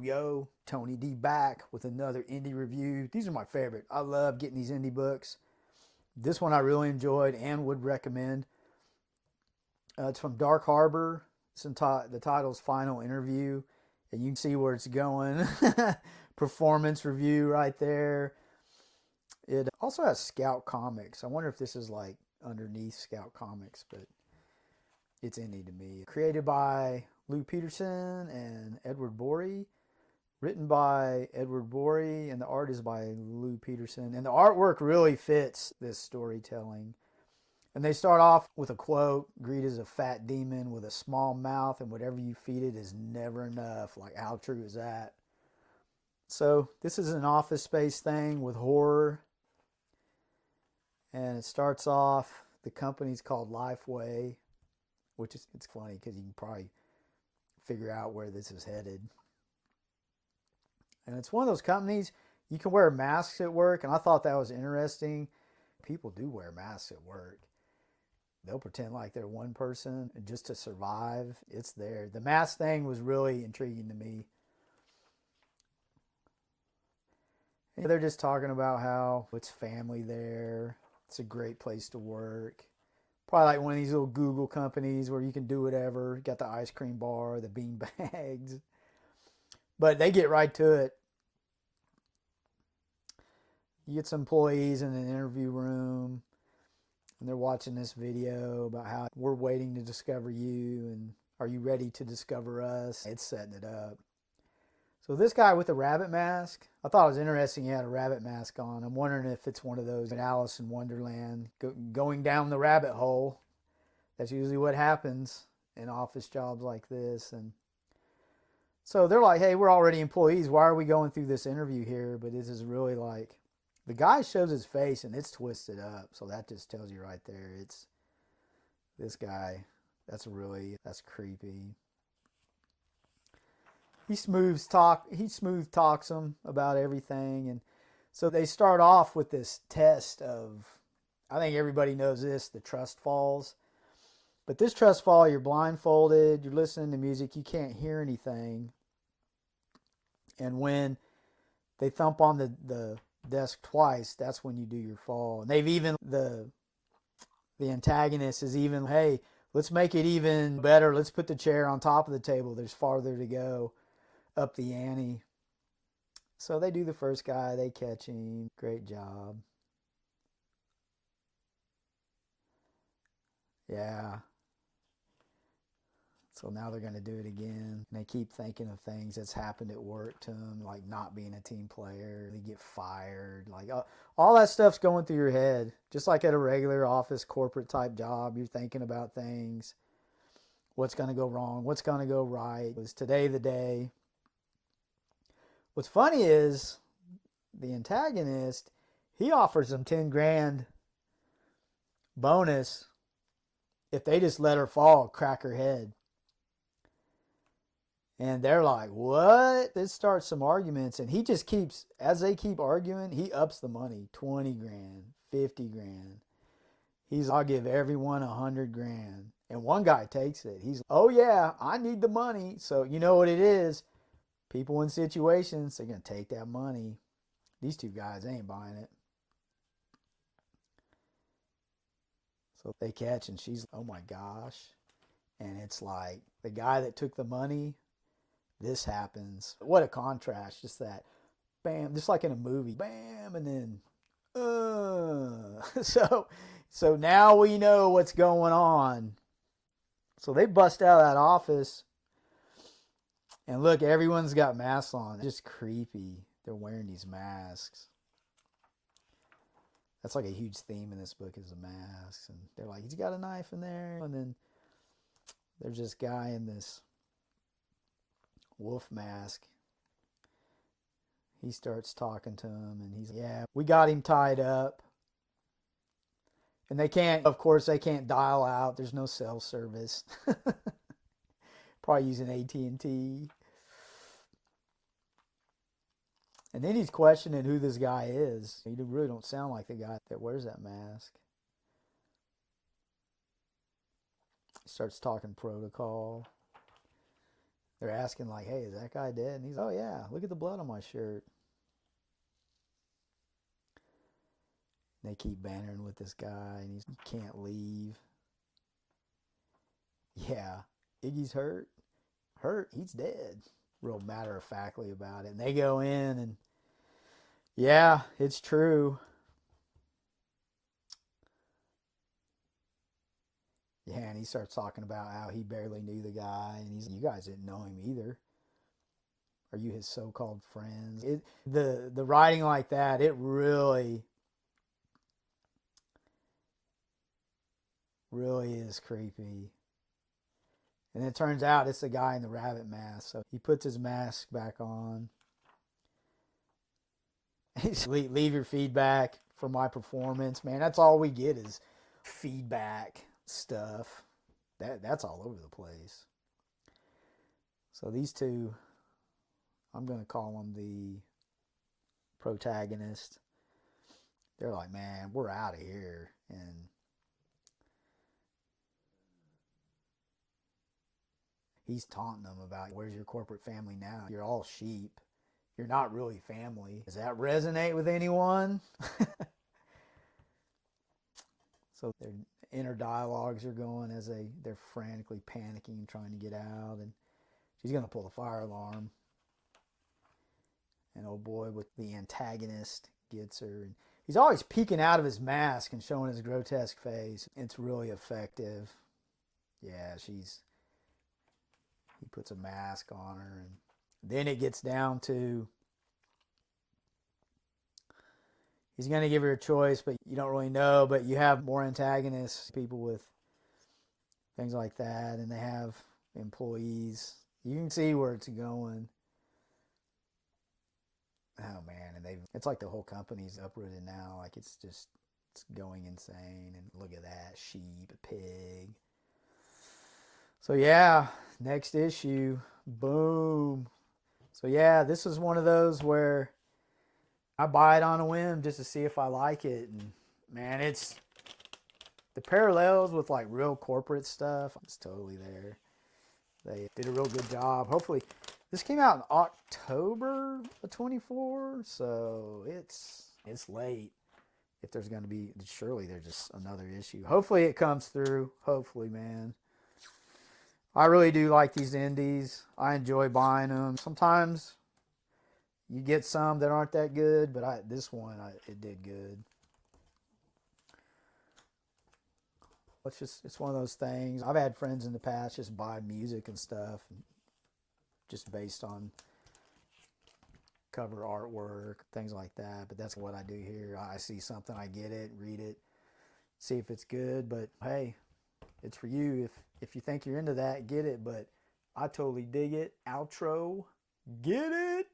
Yo, Tony D back with another indie review. These are my favorite. I love getting these indie books. This one I really enjoyed and would recommend. It's from Dark Harbor. The title's Final Interview, and you can see where it's going. Performance review right there. It also has Scout Comics. I wonder if this is like underneath Scout Comics, but it's indie to me. Created by Lou Peterson and Edward Borey. Written by Edward Borey, and the art is by Lou Peterson. And the artwork really fits this storytelling. And they start off with a quote: "Greed is a fat demon with a small mouth, and whatever you feed it is never enough." Like, how true is that? So this is an office space thing with horror. And it starts off, the company's called Lifeway, which is, it's funny because you can probably figure out where this is headed. And it's one of those companies, you can wear masks at work, and I thought that was interesting. People do wear masks at work. They'll pretend like they're one person just to survive. It's there. The mask thing was really intriguing to me. And they're just talking about how it's family there. It's a great place to work. Probably like one of these little Google companies where you can do whatever. Got the ice cream bar, the bean bags. But they get right to it. You get some employees in an interview room, and they're watching this video about how we're waiting to discover you, and are you ready to discover us? It's setting it up. So this guy with the rabbit mask, I thought it was interesting he had a rabbit mask on. I'm wondering if it's one of those in Alice in Wonderland, going down the rabbit hole. That's usually what happens in office jobs like this. And so they're like, hey, we're already employees. Why are we going through this interview here? But this is really like, the guy shows his face and it's twisted up. So that just tells you right there, it's this guy. That's creepy. He smooth talks them about everything. And so they start off with this test of, I think everybody knows this, the trust falls. But this trust fall, you're blindfolded, you're listening to music, you can't hear anything. And when they thump on the desk twice, that's when you do your fall. And they've even, the antagonist is even, hey, let's make it even better. Let's put the chair on top of the table. There's farther to go, up the ante. So they do the first guy, they catch him. Great job. Yeah. So now they're going to do it again. And they keep thinking of things that's happened at work to them, like not being a team player. They get fired. Like all that stuff's going through your head. Just like at a regular office corporate type job, you're thinking about things. What's going to go wrong? What's going to go right? Was today the day? What's funny is the antagonist, he offers them 10 grand bonus if they just let her fall, crack her head. And they're like, what? This starts some arguments. And he just keeps, as they keep arguing, he ups the money. 20 grand, 50 grand. I'll give everyone 100 grand. And one guy takes it. He's, oh yeah, I need the money. So you know what it is. People in situations, they're going to take that money. These two guys ain't buying it. So they catch, and she's, oh my gosh. And it's like, the guy that took the money, this happens. What a contrast, just that, bam, just like in a movie, bam, and then, so now we know what's going on. So they bust out of that office, and look, everyone's got masks on. It's just creepy. They're wearing these masks. That's like a huge theme in this book, is the masks. And they're like, he's got a knife in there. And then there's this guy in this wolf mask. He starts talking to him, and he's like, yeah, we got him tied up. And they can't, of course, they can't dial out. There's no cell service. Probably using AT&T. And then he's questioning who this guy is. He really don't sound like the guy that wears that mask. He starts talking protocol. they're asking like, hey, is that guy dead? And he's, oh yeah, look at the blood on my shirt. They keep bantering with this guy, and he can't leave. Yeah, Iggy's hurt. Hurt? He's dead. Real matter of factly about it. And they go in, and yeah, it's true. Yeah, and he starts talking about how he barely knew the guy, and he's, you guys didn't know him either. Are you his so-called friends? The writing like that, it really, really is creepy. And it turns out it's the guy in the rabbit mask. So he puts his mask back on. He's, leave your feedback for my performance. Man, that's all we get is feedback stuff. That's all over the place. So these two, I'm going to call them the protagonist. They're like, man, we're out of here. And he's taunting them about, where's your corporate family now? You're all sheep. You're not really family. Does that resonate with anyone? So their inner dialogues are going as they're frantically panicking, trying to get out. And she's going to pull the fire alarm. And oh boy, with the antagonist gets her. And he's always peeking out of his mask and showing his grotesque face. It's really effective. Yeah, he puts a mask on her. And then it gets down to, he's going to give her a choice, but you don't really know. But you have more antagonists, people with things like that, and they have employees. You can see where it's going. Oh man, and it's like the whole company's uprooted now. Like it's going insane. And look at that, sheep, a pig. So yeah, next issue, boom. So yeah, this is one of those where I buy it on a whim just to see if I like it. And man, it's the parallels with like real corporate stuff. It's totally there. They did a real good job. Hopefully, this came out in October of 24, so it's late. If there's going to be, surely there's just another issue. Hopefully it comes through. Hopefully, man. I really do like these indies. I enjoy buying them. Sometimes you get some that aren't that good, but this one, it did good. It's one of those things. I've had friends in the past just buy music and stuff just based on cover artwork, things like that. But that's what I do here. I see something, I get it, read it, see if it's good. But hey, it's for you. If you think you're into that, get it. But I totally dig it. Outro, get it.